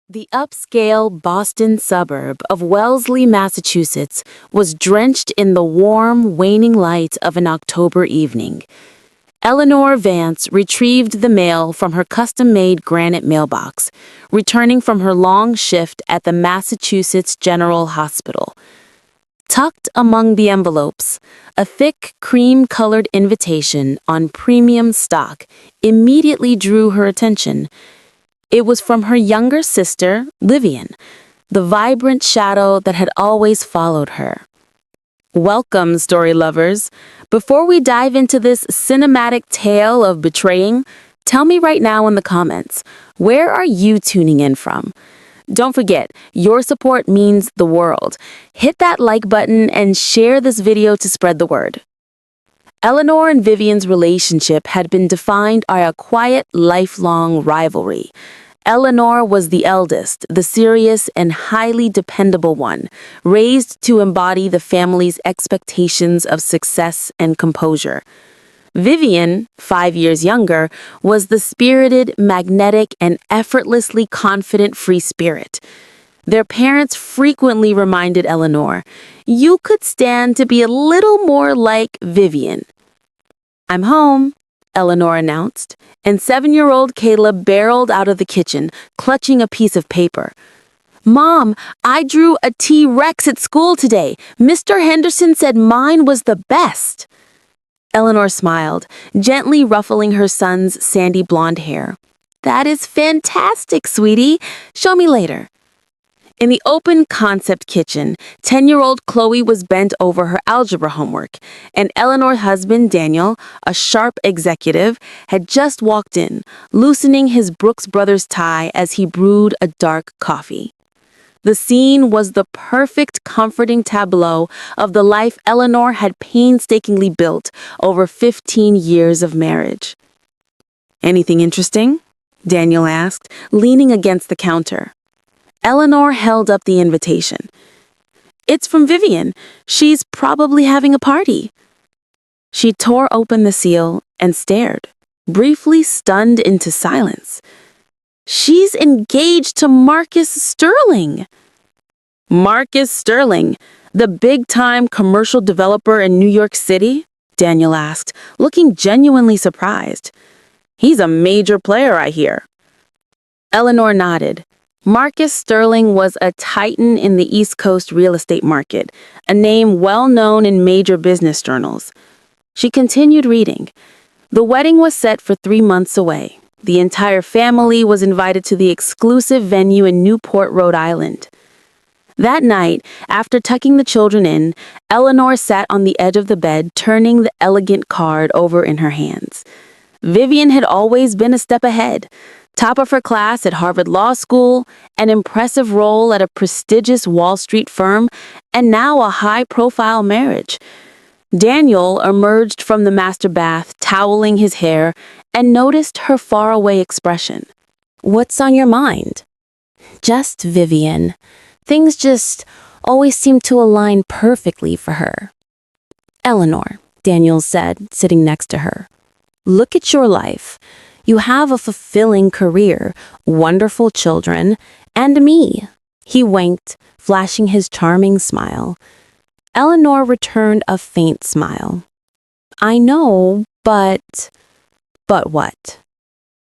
The upscale Boston suburb of Wellesley, Massachusetts, was drenched in the warm, waning light of an October evening. Eleanor Vance retrieved the mail from her custom-made granite mailbox, returning from her long shift at the Massachusetts General Hospital. Tucked among the envelopes, a thick, cream-colored invitation on premium stock immediately drew her attention. It was from her younger sister, Vivian, the vibrant shadow that had always followed her. Welcome, story lovers. Before we dive into this cinematic tale of betraying, tell me right now in the comments, where are you tuning in from? Don't forget, your support means the world. Hit that like button and share this video to spread the word. Eleanor and Vivian's relationship had been defined by a quiet, lifelong rivalry. Eleanor was the eldest, the serious and highly dependable one, raised to embody the family's expectations of success and composure. Vivian, 5 years younger, was the spirited, magnetic, and effortlessly confident free spirit. Their parents frequently reminded Eleanor, "You could stand to be a little more like Vivian." "I'm home," Eleanor announced, and 7-year-old Caleb barreled out of the kitchen, clutching a piece of paper. "Mom, I drew a T-Rex at school today. Mr. Henderson said mine was the best." Eleanor smiled, gently ruffling her son's sandy blonde hair. "That is fantastic, sweetie. Show me later." In the open concept kitchen, 10-year-old Chloe was bent over her algebra homework, and Eleanor's husband, Daniel, a sharp executive, had just walked in, loosening his Brooks Brothers tie as he brewed a dark coffee. The scene was the perfect comforting tableau of the life Eleanor had painstakingly built over 15 years of marriage. "Anything interesting?" Daniel asked, leaning against the counter. Eleanor held up the invitation. "It's from Vivian. She's probably having a party." She tore open the seal and stared, briefly stunned into silence. "She's engaged to Marcus Sterling." "Marcus Sterling, the big-time commercial developer in New York City?" Daniel asked, looking genuinely surprised. "He's a major player, I hear." Eleanor nodded. Marcus Sterling was a titan in the East Coast real estate market, a name well known in major business journals. She continued reading. The wedding was set for 3 months away. The entire family was invited to the exclusive venue in Newport, Rhode Island. That night, after tucking the children in, Eleanor sat on the edge of the bed, turning the elegant card over in her hands. Vivian had always been a step ahead. Top of her class at Harvard Law School, an impressive role at a prestigious Wall Street firm, and now a high-profile marriage. Daniel emerged from the master bath, toweling his hair, and noticed her faraway expression. "What's on your mind?" "Just Vivian. Things just always seem to align perfectly for her." "Eleanor," Daniel said, sitting next to her, "look at your life. You have a fulfilling career, wonderful children, and me." He winked, flashing his charming smile. Eleanor returned a faint smile. "I know, but..." "But what?"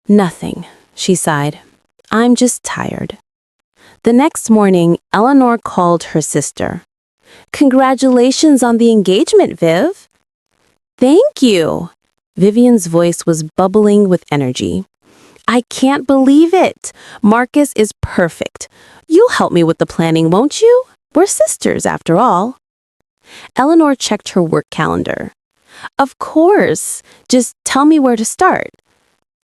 "Nothing," she sighed. "I'm just tired." The next morning, Eleanor called her sister. "Congratulations on the engagement, Viv." "Thank you." Vivian's voice was bubbling with energy. "I can't believe it. Marcus is perfect. You'll help me with the planning, won't you? We're sisters, after all." Eleanor checked her work calendar. "Of course. Just tell me where to start."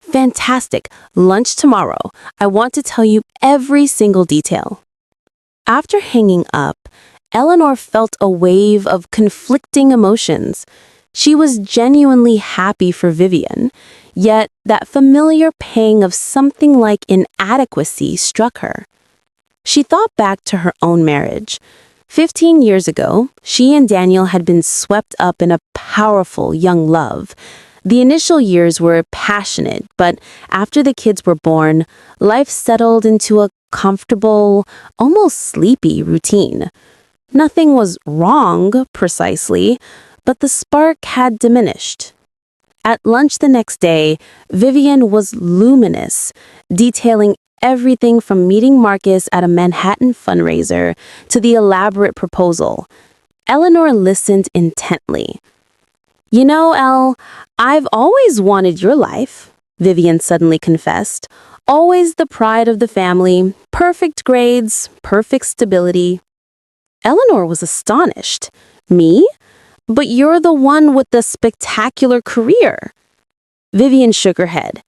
"Fantastic. Lunch tomorrow. I want to tell you every single detail." After hanging up, Eleanor felt a wave of conflicting emotions. She was genuinely happy for Vivian, yet that familiar pang of something like inadequacy struck her. She thought back to her own marriage. 15 years ago, she and Daniel had been swept up in a powerful young love. The initial years were passionate, but after the kids were born, life settled into a comfortable, almost sleepy routine. Nothing was wrong, precisely, but the spark had diminished. At lunch the next day, Vivian was luminous, detailing everything from meeting Marcus at a Manhattan fundraiser to the elaborate proposal. Eleanor listened intently. "You know, Elle, I've always wanted your life," Vivian suddenly confessed. "Always the pride of the family, perfect grades, perfect stability." Eleanor was astonished. "Me? But you're the one with the spectacular career." Vivian shook her head.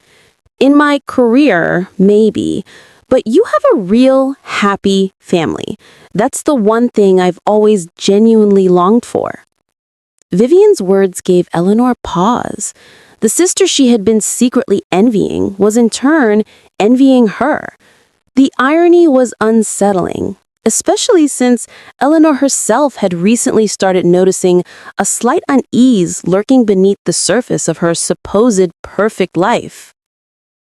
"In my career, maybe, but you have a real, happy family. That's the one thing I've always genuinely longed for." Vivian's words gave Eleanor pause. The sister she had been secretly envying was in turn envying her. The irony was unsettling, especially since Eleanor herself had recently started noticing a slight unease lurking beneath the surface of her supposed perfect life.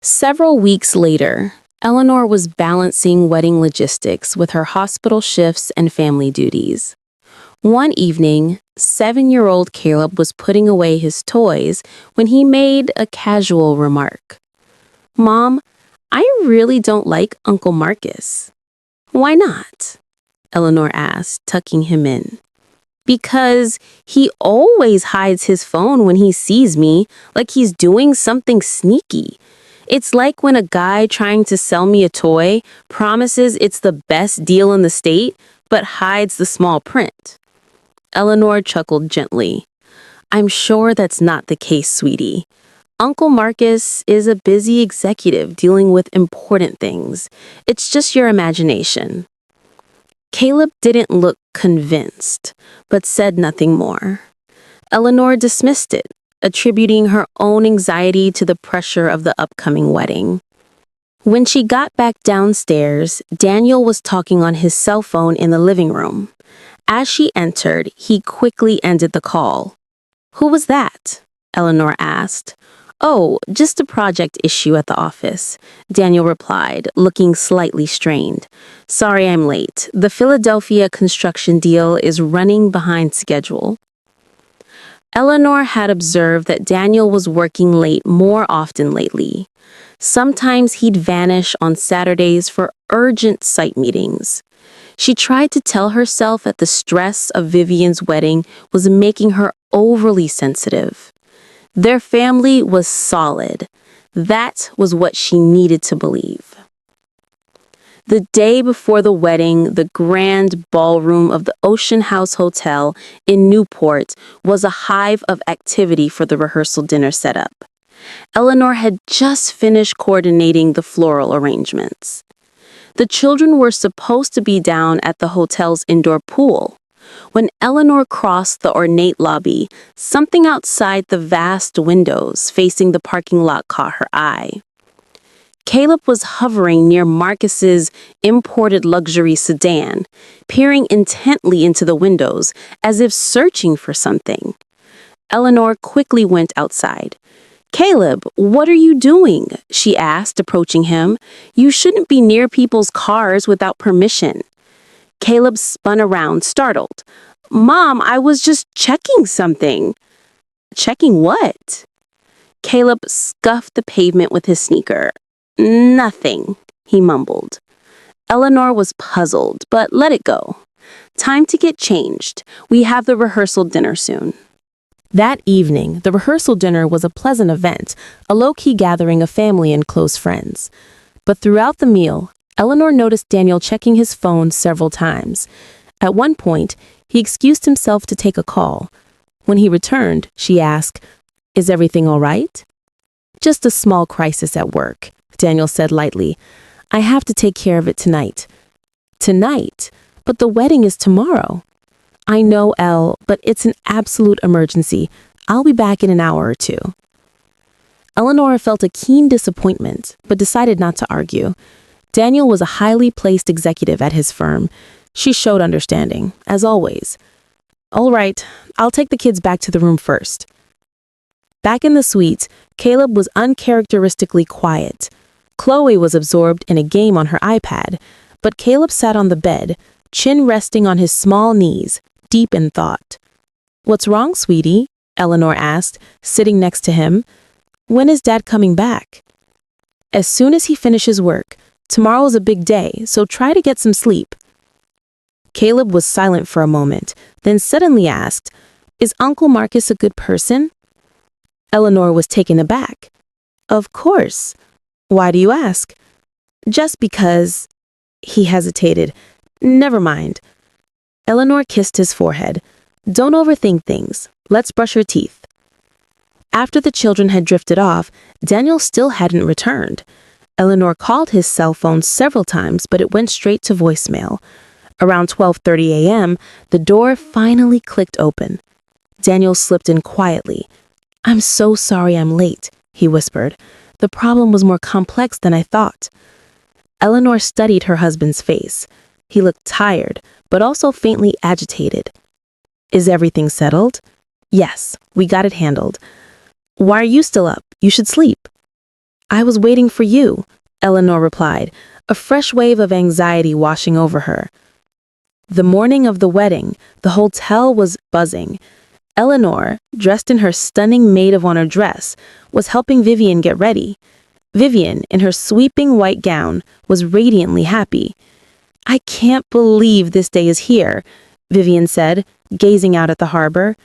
Several weeks later, Eleanor was balancing wedding logistics with her hospital shifts and family duties. One evening, 7-year-old Caleb was putting away his toys when he made a casual remark. "Mom, I really don't like Uncle Marcus." "Why not?" Eleanor asked, tucking him in. "Because he always hides his phone when he sees me, like he's doing something sneaky. It's like when a guy trying to sell me a toy promises it's the best deal in the state, but hides the small print." Eleanor chuckled gently. "I'm sure that's not the case, sweetie. Uncle Marcus is a busy executive dealing with important things. It's just your imagination." Caleb didn't look convinced, but said nothing more. Eleanor dismissed it, attributing her own anxiety to the pressure of the upcoming wedding. When she got back downstairs, Daniel was talking on his cell phone in the living room. As she entered, he quickly ended the call. "Who was that?" Eleanor asked. "Oh, just a project issue at the office," Daniel replied, looking slightly strained. "Sorry I'm late. The Philadelphia construction deal is running behind schedule." Eleanor had observed that Daniel was working late more often lately. Sometimes he'd vanish on Saturdays for urgent site meetings. She tried to tell herself that the stress of Vivian's wedding was making her overly sensitive. Their family was solid. That was what she needed to believe. The day before the wedding, the grand ballroom of the Ocean House Hotel in Newport was a hive of activity for the rehearsal dinner setup. Eleanor had just finished coordinating the floral arrangements. The children were supposed to be down at the hotel's indoor pool. When Eleanor crossed the ornate lobby, something outside the vast windows facing the parking lot caught her eye. Caleb was hovering near Marcus's imported luxury sedan, peering intently into the windows as if searching for something. Eleanor quickly went outside. "Caleb, what are you doing?" she asked, approaching him. "You shouldn't be near people's cars without permission." Caleb spun around, startled. "Mom, I was just checking something." "Checking what?" Caleb scuffed the pavement with his sneaker. "Nothing," he mumbled. Eleanor was puzzled, but let it go. "Time to get changed. We have the rehearsal dinner soon." That evening, the rehearsal dinner was a pleasant event, a low-key gathering of family and close friends. But throughout the meal, Eleanor noticed Daniel checking his phone several times. At one point, he excused himself to take a call. When he returned, she asked, "Is everything all right?" "Just a small crisis at work," Daniel said lightly. "I have to take care of it tonight." "Tonight? But the wedding is tomorrow." "I know, Elle, but it's an absolute emergency. I'll be back in an hour or two." Eleanor felt a keen disappointment, but decided not to argue. Daniel was a highly placed executive at his firm. She showed understanding, as always. "All right, I'll take the kids back to the room first." Back in the suite, Caleb was uncharacteristically quiet. Chloe was absorbed in a game on her iPad, but Caleb sat on the bed, chin resting on his small knees, deep in thought. "What's wrong, sweetie?" Eleanor asked, sitting next to him. "When is Dad coming back?" "As soon as he finishes work. Tomorrow's a big day, so try to get some sleep." Caleb was silent for a moment, then suddenly asked, "Is Uncle Marcus a good person?" Eleanor was taken aback. "Of course. Why do you ask?" "Just because—" He hesitated. "Never mind." Eleanor kissed his forehead. "Don't overthink things. Let's brush your teeth." After the children had drifted off, Daniel still hadn't returned. Eleanor called his cell phone several times, but it went straight to voicemail. Around 12:30 a.m., the door finally clicked open. Daniel slipped in quietly. "I'm so sorry I'm late," he whispered. "The problem was more complex than I thought." Eleanor studied her husband's face. He looked tired, but also faintly agitated. "Is everything settled?" "Yes, we got it handled." "Why are you still up? You should sleep." "I was waiting for you," Eleanor replied, a fresh wave of anxiety washing over her. The morning of the wedding, the hotel was buzzing. Eleanor, dressed in her stunning maid of honor dress, was helping Vivian get ready. Vivian, in her sweeping white gown, was radiantly happy. "I can't believe this day is here," Vivian said, gazing out at the harbor.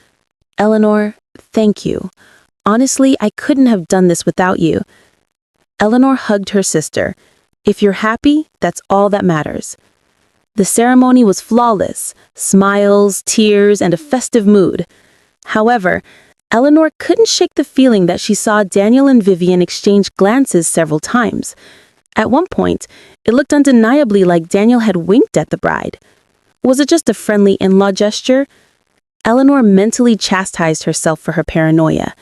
"Eleanor, thank you. Honestly, I couldn't have done this without you." Eleanor hugged her sister. "If you're happy, that's all that matters." The ceremony was flawless, smiles, tears, and a festive mood. However, Eleanor couldn't shake the feeling that she saw Daniel and Vivian exchange glances several times. At one point, it looked undeniably like Daniel had winked at the bride. Was it just a friendly in-law gesture? Eleanor mentally chastised herself for her paranoia.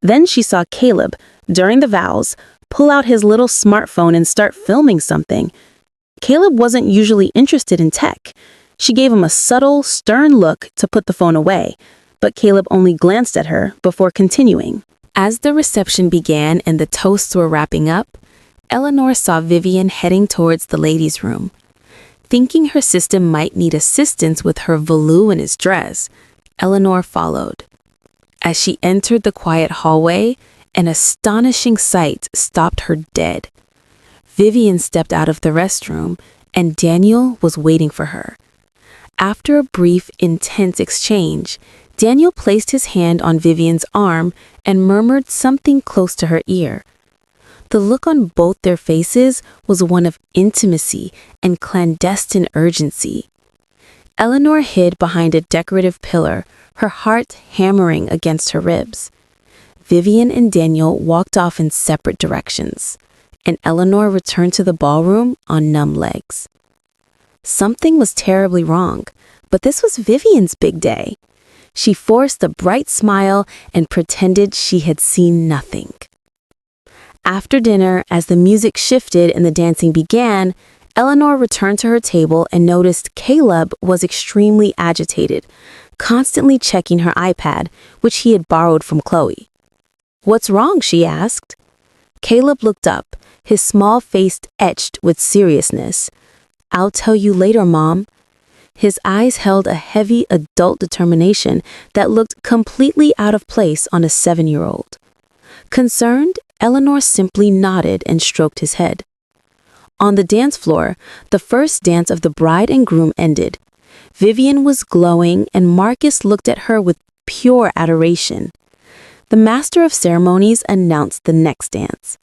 Then she saw Caleb, during the vows, pull out his little smartphone and start filming something. Caleb wasn't usually interested in tech. She gave him a subtle, stern look to put the phone away, but Caleb only glanced at her before continuing. As the reception began and the toasts were wrapping up, Eleanor saw Vivian heading towards the ladies' room. Thinking her sister might need assistance with her voluminous dress, Eleanor followed. As she entered the quiet hallway, an astonishing sight stopped her dead. Vivian stepped out of the restroom, and Daniel was waiting for her. After a brief, intense exchange, Daniel placed his hand on Vivian's arm and murmured something close to her ear. The look on both their faces was one of intimacy and clandestine urgency. Eleanor hid behind a decorative pillar, her heart hammering against her ribs. Vivian and Daniel walked off in separate directions, and Eleanor returned to the ballroom on numb legs. Something was terribly wrong, but this was Vivian's big day. She forced a bright smile and pretended she had seen nothing. After dinner, as the music shifted and the dancing began, Eleanor returned to her table and noticed Caleb was extremely agitated, constantly checking her iPad, which he had borrowed from Chloe. "What's wrong?" she asked. Caleb looked up, his small face etched with seriousness. "I'll tell you later, Mom." His eyes held a heavy adult determination that looked completely out of place on a 7-year-old. Concerned, Eleanor simply nodded and stroked his head. On the dance floor, the first dance of the bride and groom ended. Vivian was glowing, and Marcus looked at her with pure adoration. The master of ceremonies announced the next dance.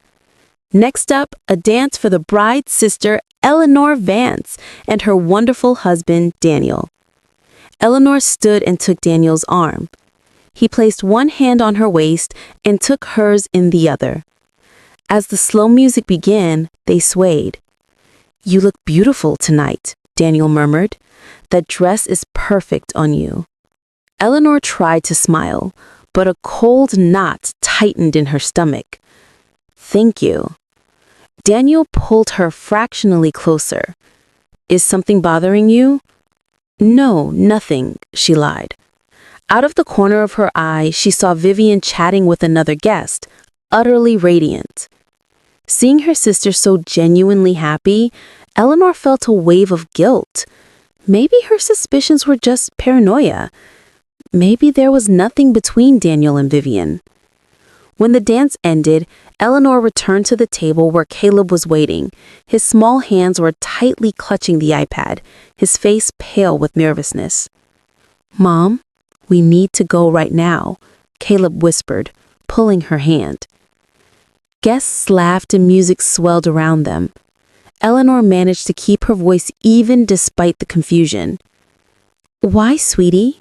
Next up, a dance for the bride's sister, Eleanor Vance, and her wonderful husband, Daniel. Eleanor stood and took Daniel's arm. He placed one hand on her waist and took hers in the other. As the slow music began, they swayed. "You look beautiful tonight," Daniel murmured. "That dress is perfect on you." Eleanor tried to smile, but a cold knot tightened in her stomach. "Thank you." Daniel pulled her fractionally closer. "Is something bothering you?" "No, nothing," she lied. Out of the corner of her eye, she saw Vivian chatting with another guest, utterly radiant. Seeing her sister so genuinely happy, Eleanor felt a wave of guilt. Maybe her suspicions were just paranoia. Maybe there was nothing between Daniel and Vivian. When the dance ended, Eleanor returned to the table where Caleb was waiting. His small hands were tightly clutching the iPad, his face pale with nervousness. "Mom, we need to go right now," Caleb whispered, pulling her hand. Guests laughed and music swelled around them. Eleanor managed to keep her voice even despite the confusion. "Why, sweetie?"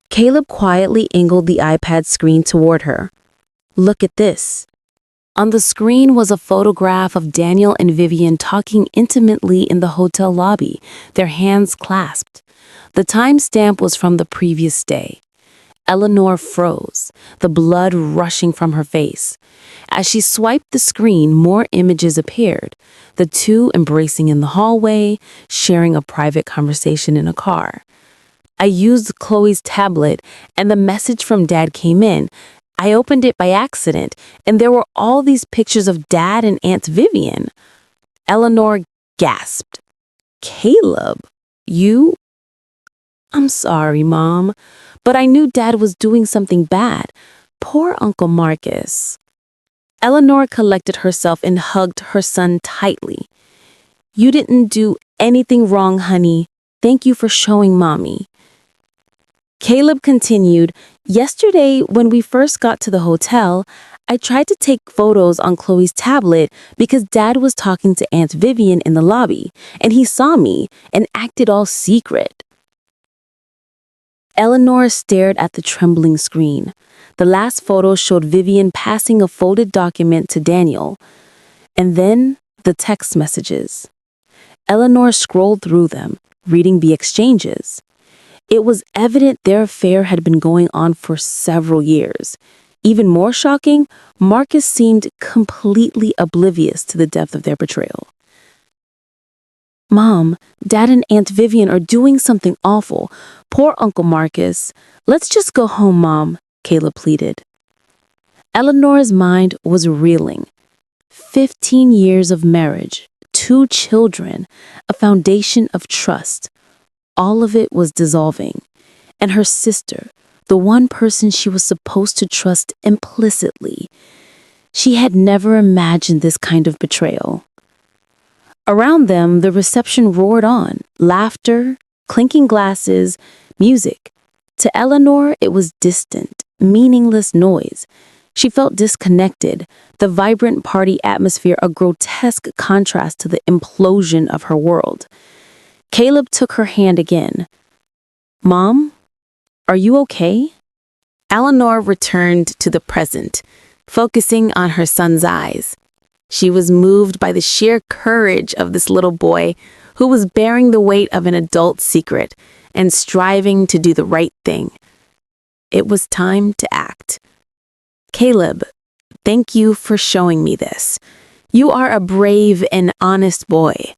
Caleb quietly angled the iPad screen toward her. "Look at this." On the screen was a photograph of Daniel and Vivian talking intimately in the hotel lobby, their hands clasped. The timestamp was from the previous day. Eleanor froze, the blood rushing from her face. As she swiped the screen, more images appeared, the two embracing in the hallway, sharing a private conversation in a car. I used Chloe's tablet, and the message from Dad came in. I opened it by accident, and there were all these pictures of Dad and Aunt Vivian. Eleanor gasped. "Caleb, you?" "I'm sorry, Mom, but I knew Dad was doing something bad. Poor Uncle Marcus." Eleanor collected herself and hugged her son tightly. "You didn't do anything wrong, honey. Thank you for showing Mommy." Caleb continued, "Yesterday, when we first got to the hotel, I tried to take photos on Chloe's tablet because Dad was talking to Aunt Vivian in the lobby, and he saw me and acted all secret." Eleanor stared at the trembling screen. The last photo showed Vivian passing a folded document to Daniel. And then the text messages. Eleanor scrolled through them, reading the exchanges. It was evident their affair had been going on for several years. Even more shocking, Marcus seemed completely oblivious to the depth of their betrayal. "Mom, Dad and Aunt Vivian are doing something awful. Poor Uncle Marcus. Let's just go home, Mom," Caleb pleaded. Eleanor's mind was reeling. 15 years of marriage, 2 children, a foundation of trust. All of it was dissolving. And her sister, the one person she was supposed to trust implicitly. She had never imagined this kind of betrayal. Around them, the reception roared on, laughter, clinking glasses, music. To Eleanor, it was distant, meaningless noise. She felt disconnected, the vibrant party atmosphere a grotesque contrast to the implosion of her world. Caleb took her hand again. "Mom, are you okay?" Eleanor returned to the present, focusing on her son's eyes. She was moved by the sheer courage of this little boy who was bearing the weight of an adult secret and striving to do the right thing. It was time to act. "Caleb, thank you for showing me this. You are a brave and honest boy."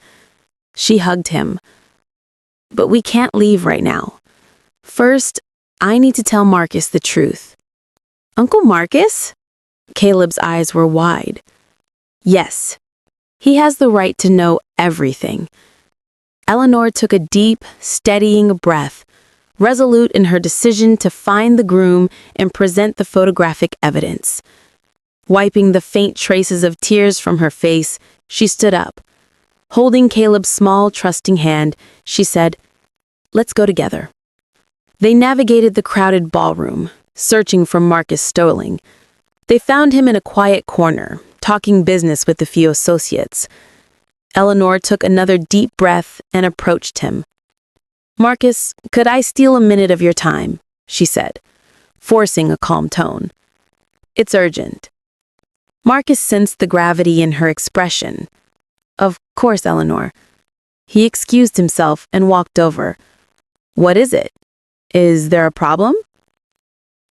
She hugged him. "But we can't leave right now. First, I need to tell Marcus the truth." "Uncle Marcus?" Caleb's eyes were wide. "Yes, he has the right to know everything." Eleanor took a deep, steadying breath, resolute in her decision to find the groom and present the photographic evidence. Wiping the faint traces of tears from her face, she stood up. Holding Caleb's small, trusting hand, she said, "Let's go together." They navigated the crowded ballroom, searching for Marcus Stoling. They found him in a quiet corner, talking business with a few associates. Eleanor took another deep breath and approached him. "Marcus, could I steal a minute of your time?" she said, forcing a calm tone. "It's urgent." Marcus sensed the gravity in her expression. "Of course, Eleanor." He excused himself and walked over. "What is it? Is there a problem?"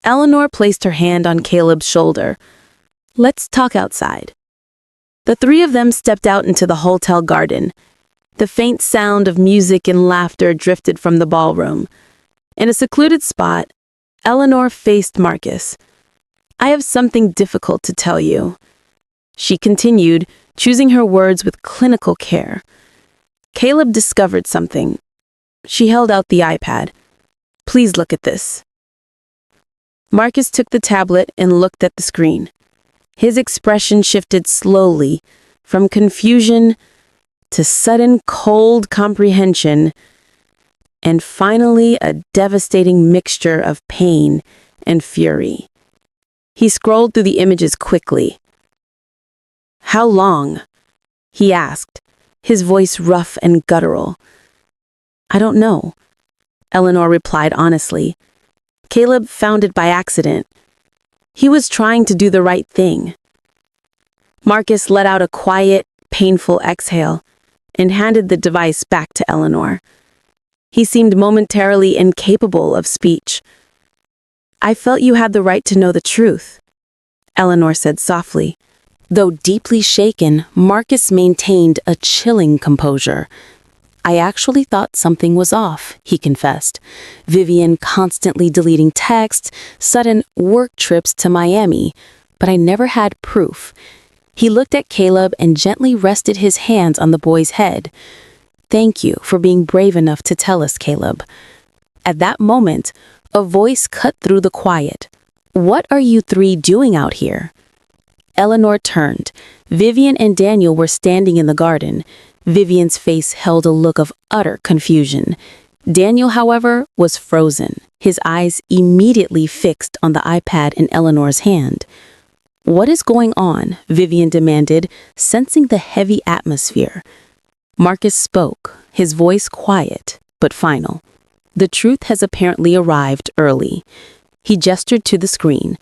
Eleanor placed her hand on Caleb's shoulder. "Let's talk outside." The 3 of them stepped out into the hotel garden. The faint sound of music and laughter drifted from the ballroom. In a secluded spot, Eleanor faced Marcus. "I have something difficult to tell you." She continued, choosing her words with clinical care. Caleb discovered something. She held out the iPad. Please look at this. Marcus took the tablet and looked at the screen. His expression shifted slowly, from confusion to sudden cold comprehension, and finally a devastating mixture of pain and fury. He scrolled through the images quickly. How long? He asked, his voice rough and guttural. I don't know, Eleanor replied honestly. Caleb found it by accident. He was trying to do the right thing. Marcus let out a quiet, painful exhale and handed the device back to Eleanor. He seemed momentarily incapable of speech. I felt you had the right to know the truth, Eleanor said softly. Though deeply shaken, Marcus maintained a chilling composure. I actually thought something was off, he confessed. Vivian constantly deleting texts, sudden work trips to Miami, but I never had proof. He looked at Caleb and gently rested his hands on the boy's head. Thank you for being brave enough to tell us, Caleb. At that moment, a voice cut through the quiet. What are you three doing out here? Eleanor turned. Vivian and Daniel were standing in the garden. Vivian's face held a look of utter confusion. Daniel, however, was frozen, his eyes immediately fixed on the iPad in Eleanor's hand. What is going on? Vivian demanded, sensing the heavy atmosphere. Marcus spoke, his voice quiet, but final. The truth has apparently arrived early. He gestured to the screen.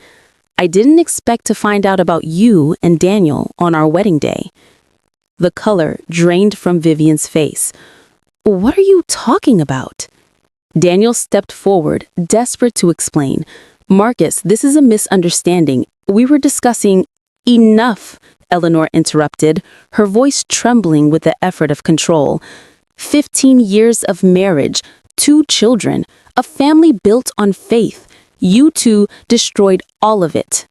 I didn't expect to find out about you and Daniel on our wedding day. The color drained from Vivian's face. What are you talking about? Daniel stepped forward, desperate to explain. Marcus, this is a misunderstanding. We were discussing— Enough, Eleanor interrupted, her voice trembling with the effort of control. 15 years of marriage, 2 children, a family built on faith. You two destroyed all of it.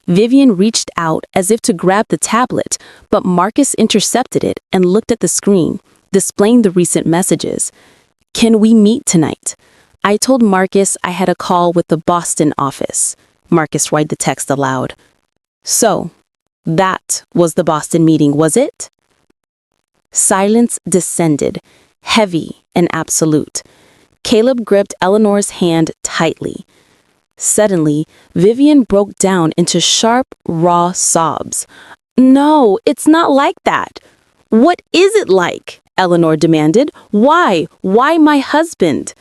Vivian reached out as if to grab the tablet, but Marcus intercepted it and looked at the screen, displaying the recent messages. Can we meet tonight? I told Marcus I had a call with the Boston office. Marcus read the text aloud. So, that was the Boston meeting, was it? Silence descended, heavy and absolute. Caleb gripped Eleanor's hand tightly. Suddenly, Vivian broke down into sharp, raw sobs. No, it's not like that. What is it like? Eleanor demanded. Why? Why my husband?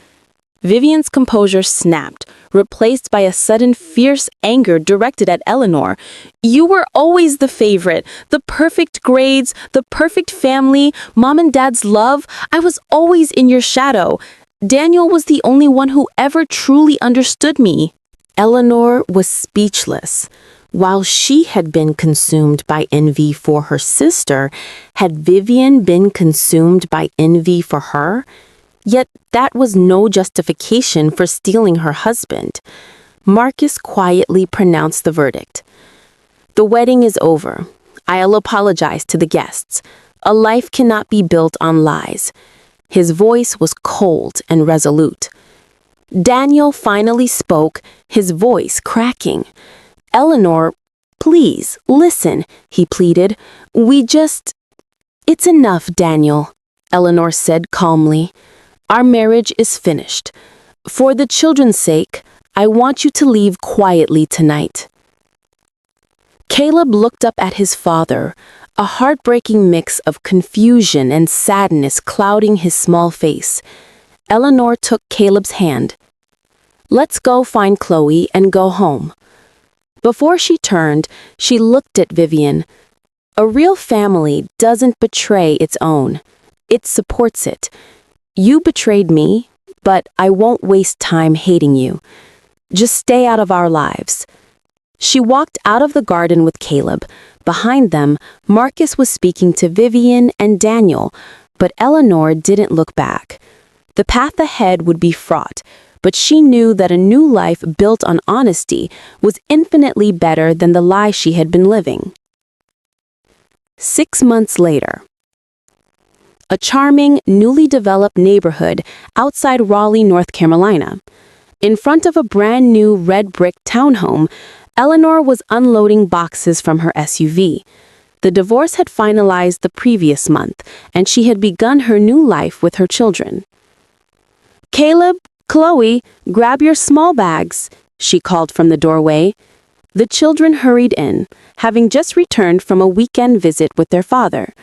Vivian's composure snapped, replaced by a sudden fierce anger directed at Eleanor. You were always the favorite, the perfect grades, the perfect family, mom and dad's love. I was always in your shadow. Daniel was the only one who ever truly understood me. Eleanor was speechless. While she had been consumed by envy for her sister, had Vivian been consumed by envy for her? Yet that was no justification for stealing her husband. Marcus quietly pronounced the verdict. The wedding is over. I'll apologize to the guests. A life cannot be built on lies. His voice was cold and resolute. Daniel finally spoke, his voice cracking. Eleanor, please, listen, he pleaded. It's enough, Daniel, Eleanor said calmly. Our marriage is finished. For the children's sake, I want you to leave quietly tonight. Caleb looked up at his father, a heartbreaking mix of confusion and sadness clouding his small face. Eleanor took Caleb's hand. Let's go find Chloe and go home. Before she turned, she looked at Vivian. A real family doesn't betray its own. It supports it. You betrayed me, but I won't waste time hating you. Just stay out of our lives. She walked out of the garden with Caleb. Behind them, Marcus was speaking to Vivian and Daniel, but Eleanor didn't look back. The path ahead would be fraught, but she knew that a new life built on honesty was infinitely better than the lie she had been living. 6 months later. A charming, newly developed neighborhood outside Raleigh, North Carolina. In front of a brand new red brick townhome, Eleanor was unloading boxes from her SUV. The divorce had finalized the previous month, and she had begun her new life with her children. "Caleb, Chloe, grab your small bags," she called from the doorway. The children hurried in, having just returned from a weekend visit with their father.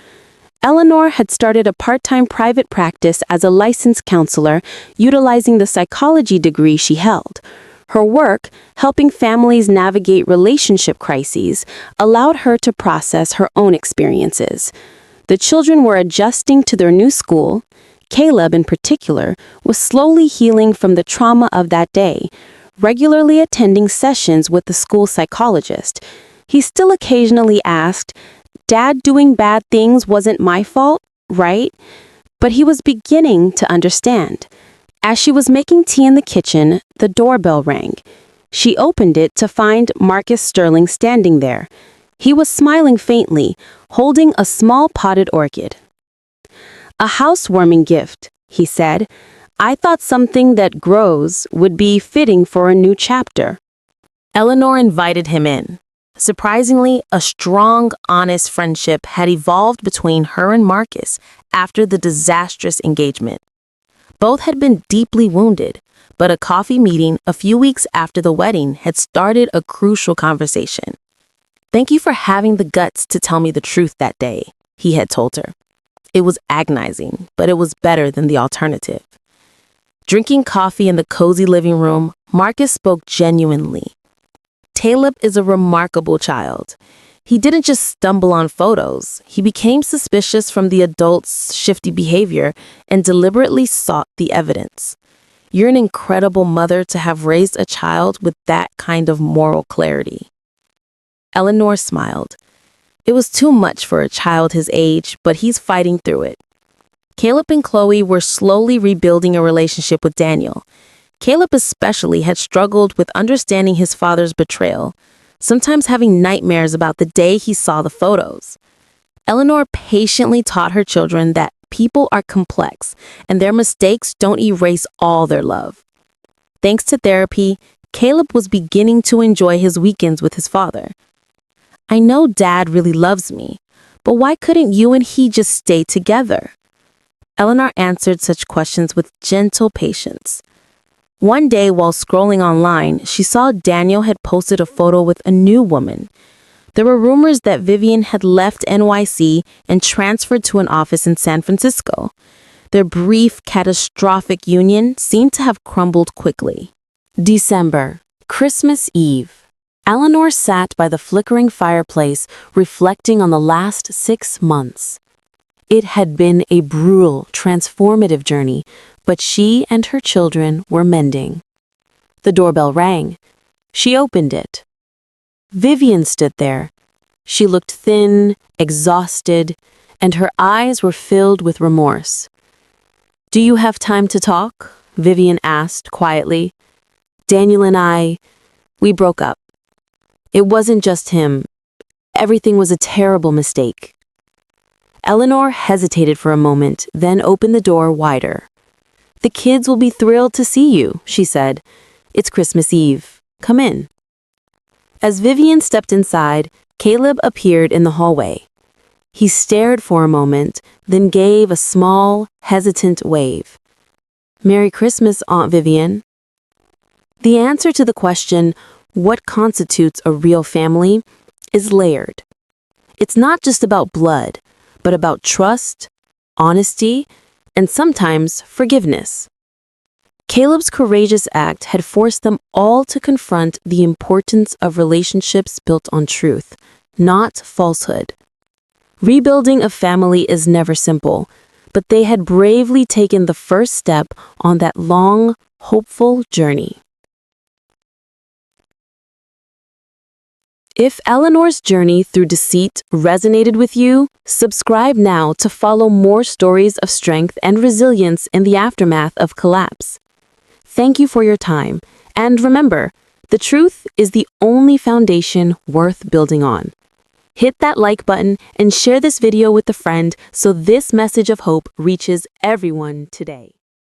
Eleanor had started a part-time private practice as a licensed counselor, utilizing the psychology degree she held. Her work, helping families navigate relationship crises, allowed her to process her own experiences. The children were adjusting to their new school. Caleb, in particular, was slowly healing from the trauma of that day, regularly attending sessions with the school psychologist. He still occasionally asked, "Dad doing bad things wasn't my fault, right?" But he was beginning to understand. As she was making tea in the kitchen, the doorbell rang. She opened it to find Marcus Sterling standing there. He was smiling faintly, holding a small potted orchid. "A housewarming gift," he said. "I thought something that grows would be fitting for a new chapter." Eleanor invited him in. Surprisingly, a strong, honest friendship had evolved between her and Marcus after the disastrous engagement. Both had been deeply wounded, but a coffee meeting a few weeks after the wedding had started a crucial conversation. "Thank you for having the guts to tell me the truth that day," he had told her. It was agonizing, but it was better than the alternative. Drinking coffee in the cozy living room, Marcus spoke genuinely. "Caleb is a remarkable child. He didn't just stumble on photos. He became suspicious from the adult's shifty behavior and deliberately sought the evidence. You're an incredible mother to have raised a child with that kind of moral clarity." Eleanor smiled. It was too much for a child his age, but he's fighting through it. Caleb and Chloe were slowly rebuilding a relationship with Daniel. Caleb especially had struggled with understanding his father's betrayal, sometimes having nightmares about the day he saw the photos. Eleanor patiently taught her children that people are complex and their mistakes don't erase all their love. Thanks to therapy, Caleb was beginning to enjoy his weekends with his father. "I know Dad really loves me, but why couldn't you and he just stay together?" Eleanor answered such questions with gentle patience. One day, while scrolling online, she saw Daniel had posted a photo with a new woman. There were rumors that Vivian had left NYC and transferred to an office in San Francisco. Their brief, catastrophic union seemed to have crumbled quickly. December, Christmas Eve. Eleanor sat by the flickering fireplace, reflecting on the last 6 months. It had been a brutal, transformative journey, but she and her children were mending. The doorbell rang. She opened it. Vivian stood there. She looked thin, exhausted, and her eyes were filled with remorse. "Do you have time to talk?" Vivian asked quietly. "Daniel and we broke up. It wasn't just him. Everything was a terrible mistake." Eleanor hesitated for a moment, then opened the door wider. "The kids will be thrilled to see you," she said. "It's Christmas Eve. Come in." As Vivian stepped inside, Caleb appeared in the hallway. He stared for a moment, then gave a small, hesitant wave. "Merry Christmas, Aunt Vivian." The answer to the question, what constitutes a real family, is layered. It's not just about blood, but about trust, honesty, and sometimes forgiveness. Caleb's courageous act had forced them all to confront the importance of relationships built on truth, not falsehood. Rebuilding a family is never simple, but they had bravely taken the first step on that long, hopeful journey. If Eleanor's journey through deceit resonated with you, subscribe now to follow more stories of strength and resilience in the aftermath of collapse. Thank you for your time, and remember, the truth is the only foundation worth building on. Hit that like button and share this video with a friend so this message of hope reaches everyone today.